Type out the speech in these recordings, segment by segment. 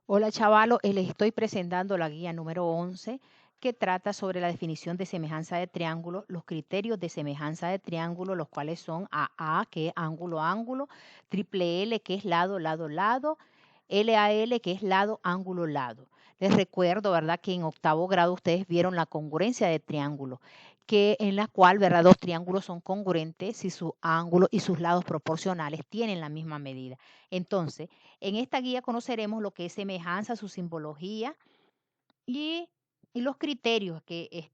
Hola chavalo, les estoy presentando la guía número 11 que trata sobre la definición de semejanza de triángulo, los criterios de semejanza de triángulo, los cuales son AA, que es ángulo, ángulo, triple L, que es lado, lado, lado, LAL, que es lado, ángulo, lado. Les recuerdo, ¿verdad?, que en octavo grado ustedes vieron la congruencia de triángulo, que en la cual, ¿verdad?, dos triángulos son congruentes si su ángulo y sus lados proporcionales tienen la misma medida. Entonces, en esta guía conoceremos lo que es semejanza, su simbología y, y los criterios que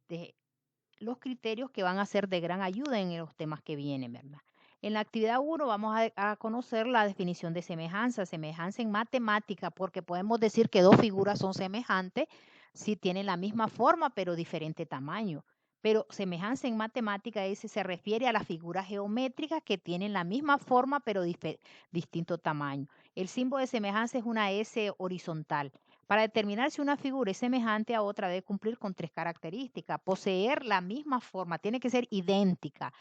van a ser de gran ayuda en los temas que vienen, ¿verdad? En la actividad 1 vamos a conocer la definición de semejanza, semejanza en matemática, porque podemos decir que dos figuras son semejantes si tienen la misma forma pero diferente tamaño. Pero semejanza en matemática se refiere a las figuras geométricas que tienen la misma forma pero distinto tamaño. El símbolo de semejanza es una S horizontal. Para determinar si una figura es semejante a otra, debe cumplir con tres características: poseer la misma forma, tiene que ser idéntica,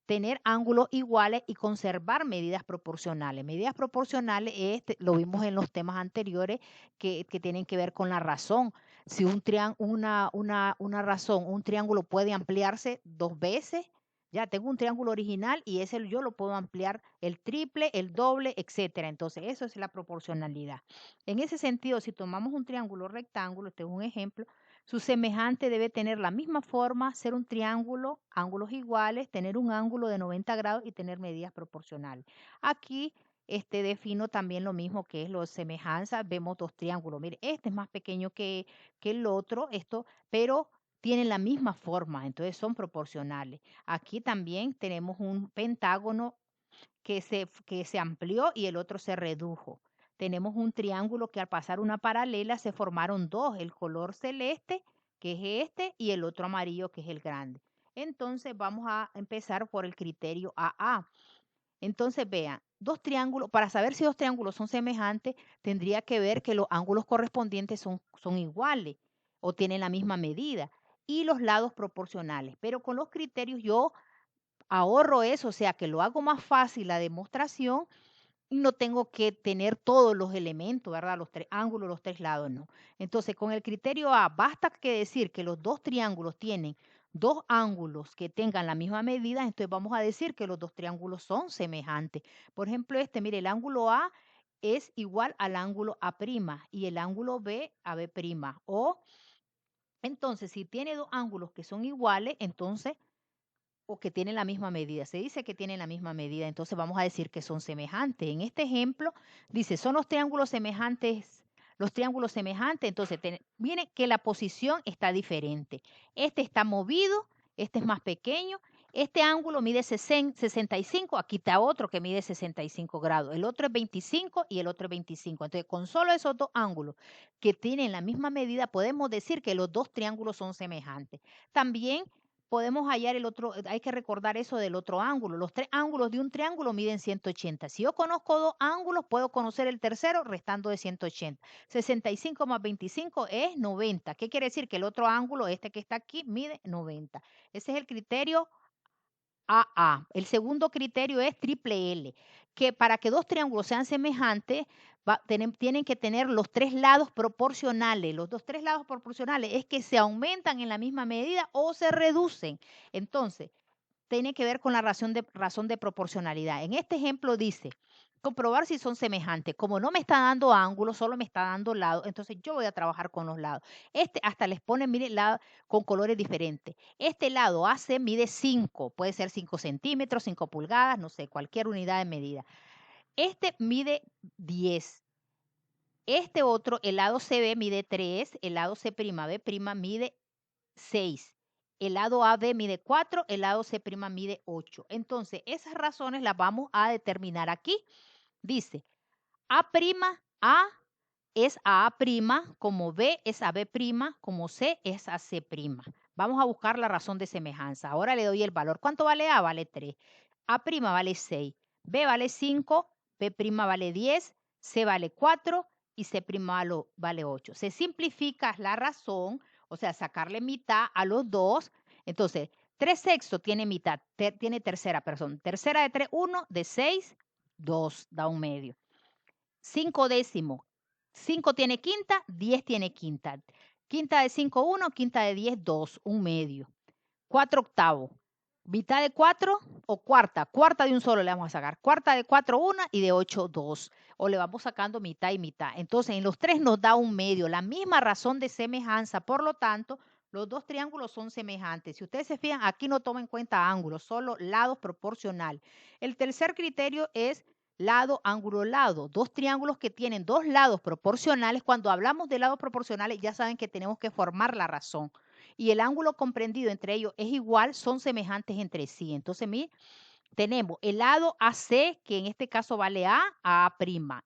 tener ángulos iguales y conservar medidas proporcionales. Medidas proporcionales, lo vimos en los temas anteriores, que tienen que ver con la razón. Si una razón, un triángulo puede ampliarse dos veces, ya tengo un triángulo original y ese yo lo puedo ampliar el triple, el doble, etcétera. Entonces, eso es la proporcionalidad. En ese sentido, si tomamos un triángulo rectángulo, este es un ejemplo, su semejante debe tener la misma forma, ser un triángulo, ángulos iguales, tener un ángulo de 90 grados y tener medidas proporcionales. Aquí defino también lo mismo que es la semejanza. Vemos dos triángulos. Mire, este es más pequeño que el otro, pero tienen la misma forma, entonces son proporcionales. Aquí también tenemos un pentágono que se amplió y el otro se redujo. Tenemos un triángulo que al pasar una paralela se formaron dos, el color celeste, que es este, y el otro amarillo, que es el grande. Entonces vamos a empezar por el criterio AA. Entonces vean, dos triángulos, para saber si dos triángulos son semejantes, tendría que ver que los ángulos correspondientes son iguales o tienen la misma medida y los lados proporcionales. Pero con los criterios yo ahorro eso, o sea que lo hago más fácil la demostración y no tengo que tener todos los elementos, ¿verdad? Los tres ángulos, los tres lados, no. Entonces, con el criterio A, basta que decir que los dos triángulos tienen dos ángulos que tengan la misma medida, entonces vamos a decir que los dos triángulos son semejantes. Por ejemplo, mire, el ángulo A es igual al ángulo A' y el ángulo B a B'. O entonces, si tiene dos ángulos que son iguales, entonces o que tienen la misma medida. Se dice que tienen la misma medida, entonces vamos a decir que son semejantes. En este ejemplo dice, son los triángulos semejantes, entonces viene que la posición está diferente. Este está movido, este es más pequeño, este ángulo mide 65, aquí está otro que mide 65 grados, el otro es 25 y el otro es 25. Entonces, con solo esos dos ángulos que tienen la misma medida, podemos decir que los dos triángulos son semejantes. También podemos hallar el otro, hay que recordar eso del otro ángulo. Los tres ángulos de un triángulo miden 180. Si yo conozco dos ángulos, puedo conocer el tercero restando de 180. 65 más 25 es 90. ¿Qué quiere decir? Que el otro ángulo, este que está aquí, mide 90. Ese es el criterio AA. El segundo criterio es triple L, que para que dos triángulos sean semejantes, tienen que tener los tres lados proporcionales. Los dos tres lados proporcionales es que se aumentan en la misma medida o se reducen. Entonces, tiene que ver con la razón de proporcionalidad. En este ejemplo dice, comprobar si son semejantes. Como no me está dando ángulo, solo me está dando lado, entonces yo voy a trabajar con los lados. Hasta les pone, mire, con colores diferentes. Este lado AC mide 5, puede ser 5 centímetros, 5 pulgadas, no sé, cualquier unidad de medida. Este mide 10. Este otro, el lado CB mide 3, el lado C'B' mide 6. El lado AB mide 4, el lado C' mide 8. Entonces, esas razones las vamos a determinar aquí. Dice, A', A es a A', como B es a B', como C es a C'. Vamos a buscar la razón de semejanza. Ahora le doy el valor. ¿Cuánto vale A? Vale 3. A' vale 6. B vale 5. B' vale 10. C vale 4 y C' vale 8. Se simplifica la razón, o sea, sacarle mitad a los dos. Entonces, 3 sextos tiene mitad, tiene tercera, perdón. Tercera de 3, 1, de 6, 2, da un medio. 5 décimos, 5 tiene quinta, 10 tiene quinta. Quinta de 5, 1, quinta de 10, 2, un medio. 4 octavos. Mitad de 4 o cuarta. Cuarta de un solo le vamos a sacar. Cuarta de 4, 1 y de 8, 2. O le vamos sacando mitad y mitad. Entonces, en los tres nos da un medio. La misma razón de semejanza. Por lo tanto, los dos triángulos son semejantes. Si ustedes se fijan, aquí no toma en cuenta ángulos, solo lados proporcional. El tercer criterio es lado, ángulo, lado. Dos triángulos que tienen dos lados proporcionales. Cuando hablamos de lados proporcionales, ya saben que tenemos que formar la razón. Y el ángulo comprendido entre ellos es igual, son semejantes entre sí. Entonces, miren, tenemos el lado AC, que en este caso vale a A'.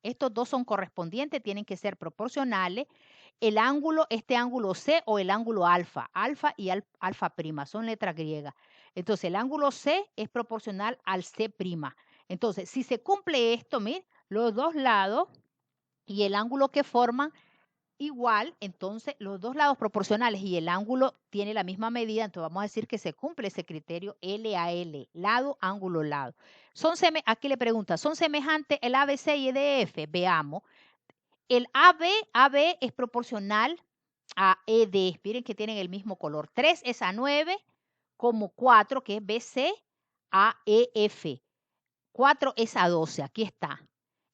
Estos dos son correspondientes, tienen que ser proporcionales. El ángulo, este ángulo C o el ángulo alfa, alfa y alfa prima, son letras griegas. Entonces, el ángulo C es proporcional al C'. Entonces, si se cumple esto, miren, los dos lados y el ángulo que forman igual, entonces los dos lados proporcionales y el ángulo tiene la misma medida, entonces vamos a decir que se cumple ese criterio L a L, lado, ángulo, lado. Aquí le pregunta, ¿son semejantes el ABC y EDF? Veamos. El AB es proporcional a ED, miren que tienen el mismo color. 3 es a 9, como 4, que es BC, a EF. 4 es a 12, aquí está.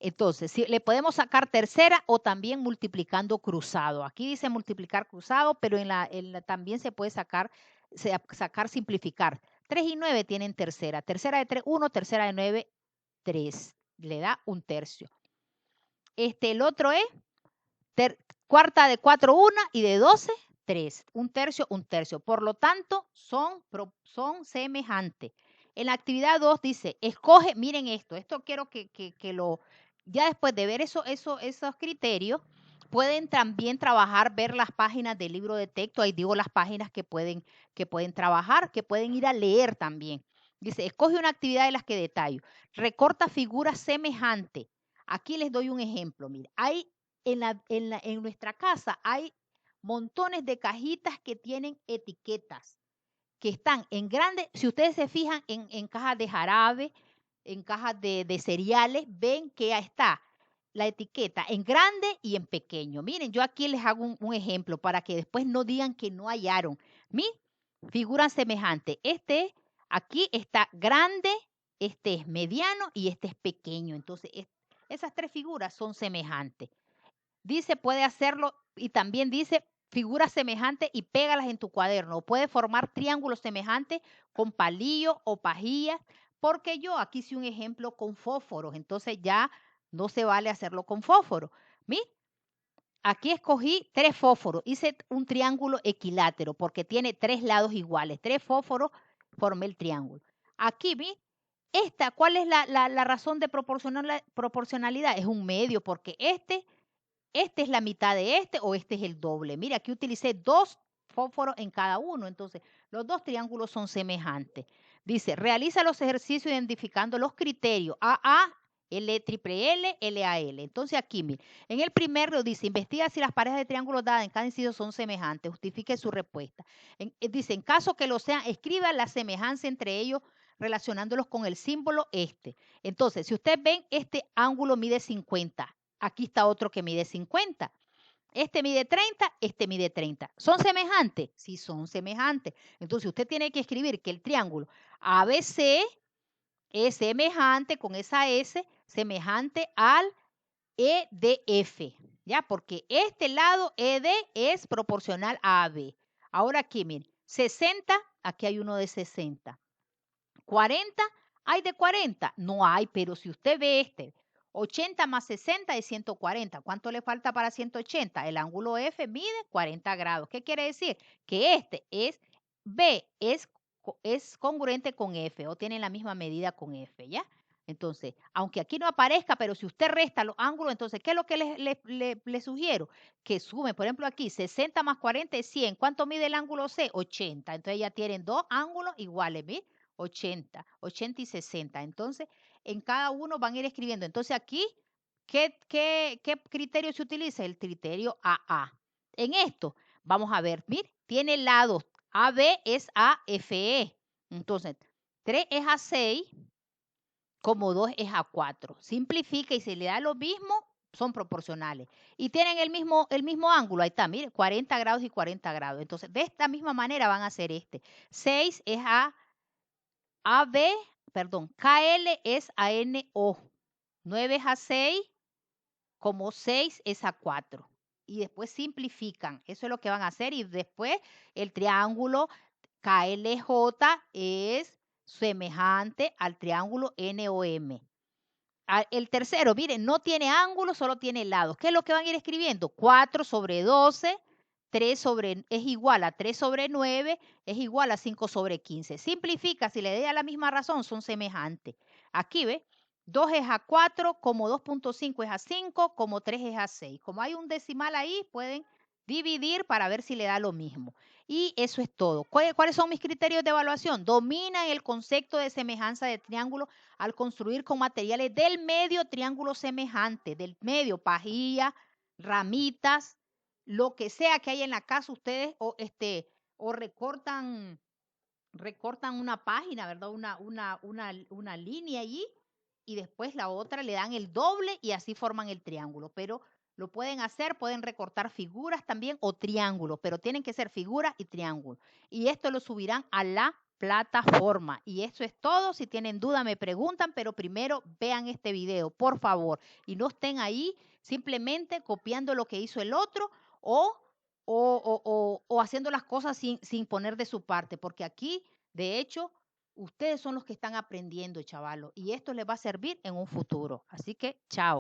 Entonces, si le podemos sacar tercera o también multiplicando cruzado. Aquí dice multiplicar cruzado, pero también se puede sacar simplificar. 3 y 9 tienen tercera. Tercera de 3, 1, tercera de 9, 3. Le da un tercio. El otro es cuarta de 4, 1 y de 12, 3. Un tercio, un tercio. Por lo tanto, son semejantes. En la actividad 2 dice, escoge, miren esto quiero que ya después de ver esos criterios, pueden también trabajar, ver las páginas del libro de texto, ahí digo las páginas que pueden trabajar, que pueden ir a leer también. Dice, escoge una actividad de las que detallo. Recorta figuras semejantes. Aquí les doy un ejemplo, mira, en nuestra casa hay montones de cajitas que tienen etiquetas que están en grandes, si ustedes se fijan en cajas de jarabe, en cajas de cereales, ven que está la etiqueta en grande y en pequeño. Miren, yo aquí les hago un ejemplo para que después no digan que no hallaron. Miren, figuras semejantes. Aquí está grande, este es mediano y este es pequeño. Entonces, esas tres figuras son semejantes. Dice, puede hacerlo y también dice figuras semejantes y pégalas en tu cuaderno. O puede formar triángulos semejantes con palillo o pajilla, porque yo aquí hice un ejemplo con fósforos, entonces ya no se vale hacerlo con fósforo. ¿Miren? Aquí escogí 3 fósforos, hice un triángulo equilátero porque tiene 3 lados iguales. 3 fósforos formé el triángulo. Aquí, ¿miren? ¿Cuál es la razón de proporcionalidad? Es un medio porque este es la mitad de este o este es el doble. Mira, aquí utilicé 2 fósforos en cada uno, entonces los dos triángulos son semejantes. Dice, realiza los ejercicios identificando los criterios AA, L, triple L, LAL. Entonces aquí, mire, en el primero dice, investiga si las parejas de triángulos dadas en cada inciso son semejantes, justifique su respuesta. Dice, en caso que lo sean, escriba la semejanza entre ellos relacionándolos con el símbolo este. Entonces, si ustedes ven, este ángulo mide 50. Aquí está otro que mide 50. Este mide 30, este mide 30. ¿Son semejantes? Sí, son semejantes. Entonces, usted tiene que escribir que el triángulo ABC es semejante con esa S, semejante al EDF, ¿ya? Porque este lado ED es proporcional a AB. Ahora aquí, miren, 60, aquí hay uno de 60. 40, ¿hay de 40? No hay, pero si usted ve 80 más 60 es 140. ¿Cuánto le falta para 180? El ángulo F mide 40 grados. ¿Qué quiere decir? Que B es congruente con F o tiene la misma medida con F, ¿ya? Entonces, aunque aquí no aparezca, pero si usted resta los ángulos, entonces, ¿qué es lo que le sugiero? Que sume, por ejemplo, aquí 60 más 40 es 100. ¿Cuánto mide el ángulo C? 80. Entonces ya tienen dos ángulos iguales, ¿ves? 80, 80 y 60. Entonces, en cada uno van a ir escribiendo. Entonces, aquí, ¿qué criterio se utiliza? El criterio AA. En esto, vamos a ver, mire, tiene lados. AB es AFE. Entonces, 3 es A6, como 2 es A4. Simplifica y se le da lo mismo, son proporcionales. Y tienen el mismo ángulo, ahí está, mire, 40 grados y 40 grados. Entonces, de esta misma manera van a hacer este. 6 es a AB, perdón, KL es a NO. 9 es a 6, como 6 es a 4. Y después simplifican. Eso es lo que van a hacer. Y después el triángulo KLJ es semejante al triángulo NOM. El tercero, miren, no tiene ángulo, solo tiene lados. ¿Qué es lo que van a ir escribiendo? 4 sobre 12, es igual a 3 sobre 9, es igual a 5 sobre 15. Simplifica, si le da la misma razón, son semejantes. Aquí, ¿ve? 2 es a 4, como 2.5 es a 5, como 3 es a 6. Como hay un decimal ahí, pueden dividir para ver si le da lo mismo. Y eso es todo. ¿Cuáles son mis criterios de evaluación? Dominan el concepto de semejanza de triángulo al construir con materiales del medio triángulo semejante, del medio, pajilla, ramitas, lo que sea que hay en la casa, ustedes o recortan una página, ¿verdad? Una línea allí y después la otra le dan el doble y así forman el triángulo. Pero lo pueden hacer, pueden recortar figuras también o triángulos, pero tienen que ser figuras y triángulos. Y esto lo subirán a la plataforma. Y eso es todo. Si tienen duda me preguntan, pero primero vean este video, por favor. Y no estén ahí simplemente copiando lo que hizo el otro o haciendo las cosas sin poner de su parte, porque aquí, de hecho, ustedes son los que están aprendiendo, chavalos, y esto les va a servir en un futuro. Así que, chao.